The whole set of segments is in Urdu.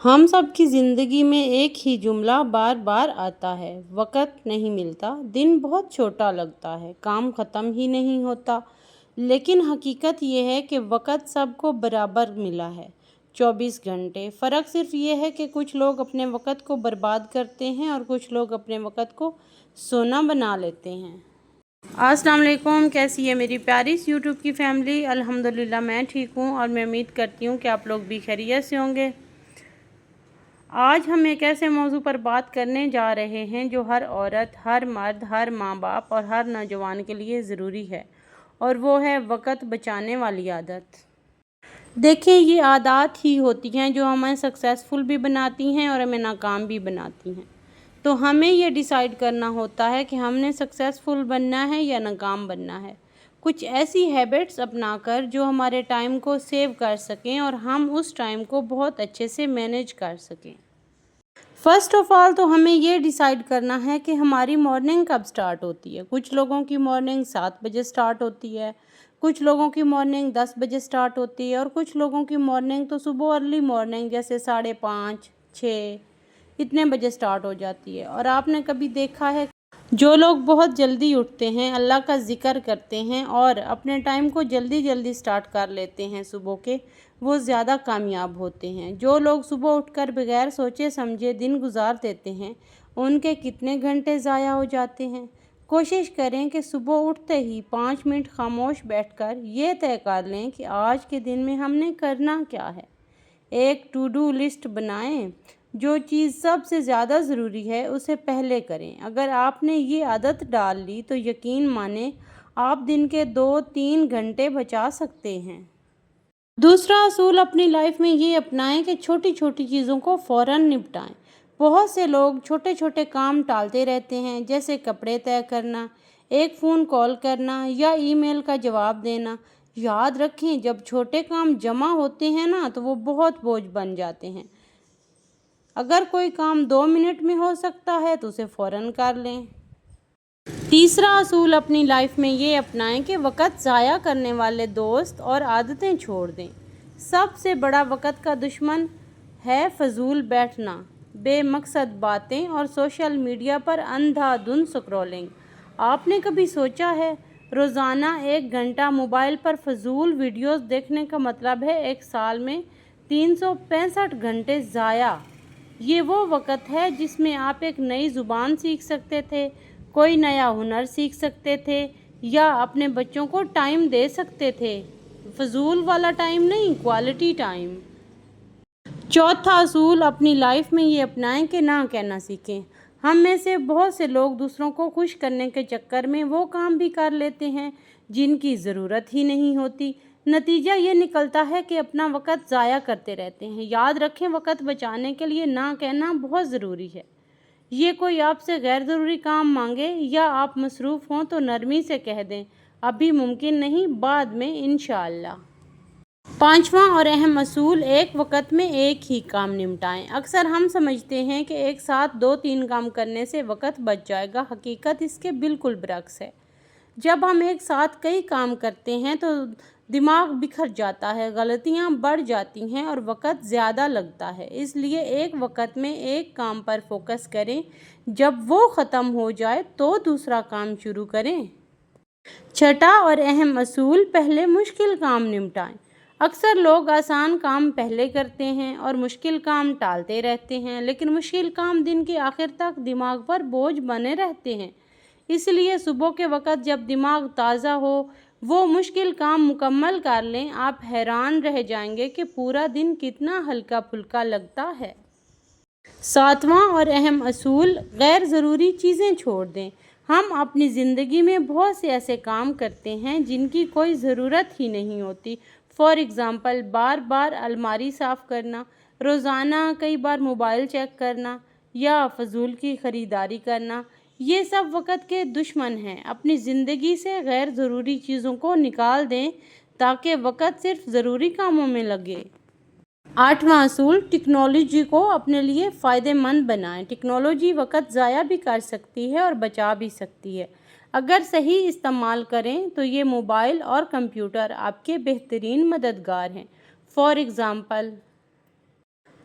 ہم سب کی زندگی میں ایک ہی جملہ بار بار آتا ہے، وقت نہیں ملتا، دن بہت چھوٹا لگتا ہے، کام ختم ہی نہیں ہوتا۔ لیکن حقیقت یہ ہے کہ وقت سب کو برابر ملا ہے، 24 گھنٹے۔ فرق صرف یہ ہے کہ کچھ لوگ اپنے وقت کو برباد کرتے ہیں اور کچھ لوگ اپنے وقت کو سونا بنا لیتے ہیں۔ السلام علیکم، کیسی ہے میری پیاری سی یوٹیوب کی فیملی؟ الحمدللہ میں ٹھیک ہوں اور میں امید کرتی ہوں کہ آپ لوگ بھی خیریت سے ہوں گے۔ آج ہم ایک ایسے موضوع پر بات کرنے جا رہے ہیں جو ہر عورت، ہر مرد، ہر ماں باپ اور ہر نوجوان کے لیے ضروری ہے، اور وہ ہے وقت بچانے والی عادت۔ دیکھیں، یہ عادات ہی ہوتی ہیں جو ہمیں سکسیسفل بھی بناتی ہیں اور ہمیں ناکام بھی بناتی ہیں۔ تو ہمیں یہ ڈیسائیڈ کرنا ہوتا ہے کہ ہم نے سکسیسفل بننا ہے یا ناکام بننا ہے۔ کچھ ایسی ہیبٹس اپنا کر جو ہمارے ٹائم کو سیو کر سکیں اور ہم اس ٹائم کو بہت اچھے سے مینیج کر سکیں۔ فرسٹ آف آل تو ہمیں یہ ڈیسائیڈ کرنا ہے کہ ہماری مارننگ کب سٹارٹ ہوتی ہے۔ کچھ لوگوں کی مارننگ 7 بجے سٹارٹ ہوتی ہے، کچھ لوگوں کی مارننگ 10 بجے سٹارٹ ہوتی ہے، اور کچھ لوگوں کی مارننگ تو صبح ارلی مارننگ جیسے 5:30، 6 اتنے بجے سٹارٹ ہو جاتی ہے۔ اور آپ نے کبھی دیکھا ہے جو لوگ بہت جلدی اٹھتے ہیں، اللہ کا ذکر کرتے ہیں اور اپنے ٹائم کو جلدی جلدی سٹارٹ کر لیتے ہیں صبح کے، وہ زیادہ کامیاب ہوتے ہیں۔ جو لوگ صبح اٹھ کر بغیر سوچے سمجھے دن گزار دیتے ہیں، ان کے کتنے گھنٹے ضائع ہو جاتے ہیں۔ کوشش کریں کہ صبح اٹھتے ہی 5 منٹ خاموش بیٹھ کر یہ طے کر لیں کہ آج کے دن میں ہم نے کرنا کیا ہے۔ ایک ٹو ڈو لسٹ بنائیں، جو چیز سب سے زیادہ ضروری ہے اسے پہلے کریں۔ اگر آپ نے یہ عادت ڈال لی تو یقین مانیں آپ دن کے 2-3 گھنٹے بچا سکتے ہیں۔ دوسرا اصول اپنی لائف میں یہ اپنائیں کہ چھوٹی چھوٹی چیزوں کو فوراً نپٹائیں۔ بہت سے لوگ چھوٹے چھوٹے کام ٹالتے رہتے ہیں، جیسے کپڑے طے کرنا، ایک فون کال کرنا یا ای میل کا جواب دینا۔ یاد رکھیں، جب چھوٹے کام جمع ہوتے ہیں نا تو وہ بہت بوجھ بن جاتے ہیں۔ اگر کوئی کام 2 منٹ میں ہو سکتا ہے تو اسے فوراً کر لیں۔ تیسرا اصول اپنی لائف میں یہ اپنائیں کہ وقت ضائع کرنے والے دوست اور عادتیں چھوڑ دیں۔ سب سے بڑا وقت کا دشمن ہے فضول بیٹھنا، بے مقصد باتیں اور سوشل میڈیا پر اندھا دھند سکرولنگ۔ آپ نے کبھی سوچا ہے، روزانہ 1 گھنٹہ موبائل پر فضول ویڈیوز دیکھنے کا مطلب ہے ایک سال میں 365 گھنٹے ضائع۔ یہ وہ وقت ہے جس میں آپ ایک نئی زبان سیکھ سکتے تھے، کوئی نیا ہنر سیکھ سکتے تھے یا اپنے بچوں کو ٹائم دے سکتے تھے۔ فضول والا ٹائم نہیں، کوالٹی ٹائم۔ چوتھا اصول اپنی لائف میں یہ اپنائیں کہ نہ کہنا سیکھیں۔ ہم میں سے بہت سے لوگ دوسروں کو خوش کرنے کے چکر میں وہ کام بھی کر لیتے ہیں جن کی ضرورت ہی نہیں ہوتی۔ نتیجہ یہ نکلتا ہے کہ اپنا وقت ضائع کرتے رہتے ہیں۔ یاد رکھیں، وقت بچانے کے لیے نہ کہنا بہت ضروری ہے۔ یہ کوئی آپ سے غیر ضروری کام مانگے یا آپ مصروف ہوں تو نرمی سے کہہ دیں، ابھی ممکن نہیں، بعد میں انشاءاللہ۔ پانچواں اور اہم اصول، ایک وقت میں ایک ہی کام نمٹائیں۔ اکثر ہم سمجھتے ہیں کہ ایک ساتھ 2-3 کام کرنے سے وقت بچ جائے گا، حقیقت اس کے بالکل برعکس ہے۔ جب ہم ایک ساتھ کئی کام کرتے ہیں تو دماغ بکھر جاتا ہے، غلطیاں بڑھ جاتی ہیں اور وقت زیادہ لگتا ہے۔ اس لیے ایک وقت میں ایک کام پر فوکس کریں، جب وہ ختم ہو جائے تو دوسرا کام شروع کریں۔ چھٹا اور اہم اصول، پہلے مشکل کام نمٹائیں۔ اکثر لوگ آسان کام پہلے کرتے ہیں اور مشکل کام ٹالتے رہتے ہیں، لیکن مشکل کام دن کے آخر تک دماغ پر بوجھ بنے رہتے ہیں۔ اس لیے صبح کے وقت جب دماغ تازہ ہو، وہ مشکل کام مکمل کر لیں۔ آپ حیران رہ جائیں گے کہ پورا دن کتنا ہلکا پھلکا لگتا ہے۔ ساتواں اور اہم اصول، غیر ضروری چیزیں چھوڑ دیں۔ ہم اپنی زندگی میں بہت سے ایسے کام کرتے ہیں جن کی کوئی ضرورت ہی نہیں ہوتی۔ فار ایگزامپل، بار بار الماری صاف کرنا، روزانہ کئی بار موبائل چیک کرنا یا فضول کی خریداری کرنا۔ یہ سب وقت کے دشمن ہیں۔ اپنی زندگی سے غیر ضروری چیزوں کو نکال دیں تاکہ وقت صرف ضروری کاموں میں لگے۔ آٹھواں اصول، ٹیکنالوجی کو اپنے لیے فائدہ مند بنائیں۔ ٹیکنالوجی وقت ضائع بھی کر سکتی ہے اور بچا بھی سکتی ہے۔ اگر صحیح استعمال کریں تو یہ موبائل اور کمپیوٹر آپ کے بہترین مددگار ہیں۔ فار ایگزامپل،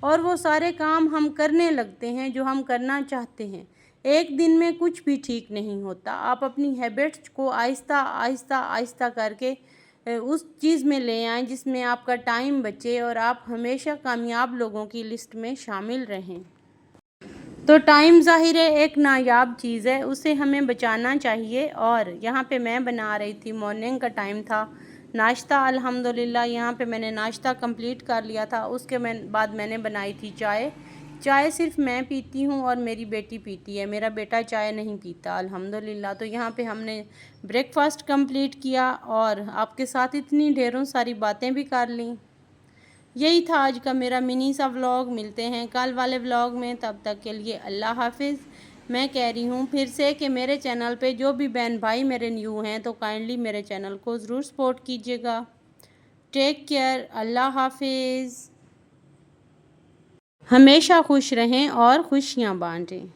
اور وہ سارے کام ہم کرنے لگتے ہیں جو ہم کرنا چاہتے ہیں۔ ایک دن میں کچھ بھی ٹھیک نہیں ہوتا۔ آپ اپنی ہیبٹس کو آہستہ آہستہ آہستہ کر کے اس چیز میں لے آئیں جس میں آپ کا ٹائم بچے اور آپ ہمیشہ کامیاب لوگوں کی لسٹ میں شامل رہیں۔ تو ٹائم ظاہر ہے ایک نایاب چیز ہے، اسے ہمیں بچانا چاہیے۔ اور یہاں پہ میں بنا رہی تھی، مارننگ کا ٹائم تھا، ناشتہ الحمدللہ یہاں پہ میں نے ناشتہ کمپلیٹ کر لیا تھا۔ اس کے بعد میں نے بنائی تھی چائے۔ چائے صرف میں پیتی ہوں اور میری بیٹی پیتی ہے، میرا بیٹا چائے نہیں پیتا الحمدللہ۔ تو یہاں پہ ہم نے بریک فاسٹ کمپلیٹ کیا اور آپ کے ساتھ اتنی ڈھیروں ساری باتیں بھی کر لیں۔ یہی تھا آج کا میرا منی سا ولاگ۔ ملتے ہیں کل والے ولاگ میں، تب تک کے لیے اللہ حافظ۔ میں کہہ رہی ہوں پھر سے کہ میرے چینل پہ جو بھی بہن بھائی میرے نیو ہیں تو کائنڈلی میرے چینل کو ضرور سپورٹ کیجیے گا۔ ٹیک کیئر، اللہ حافظ۔ ہمیشہ خوش رہیں اور خوشیاں بانٹیں۔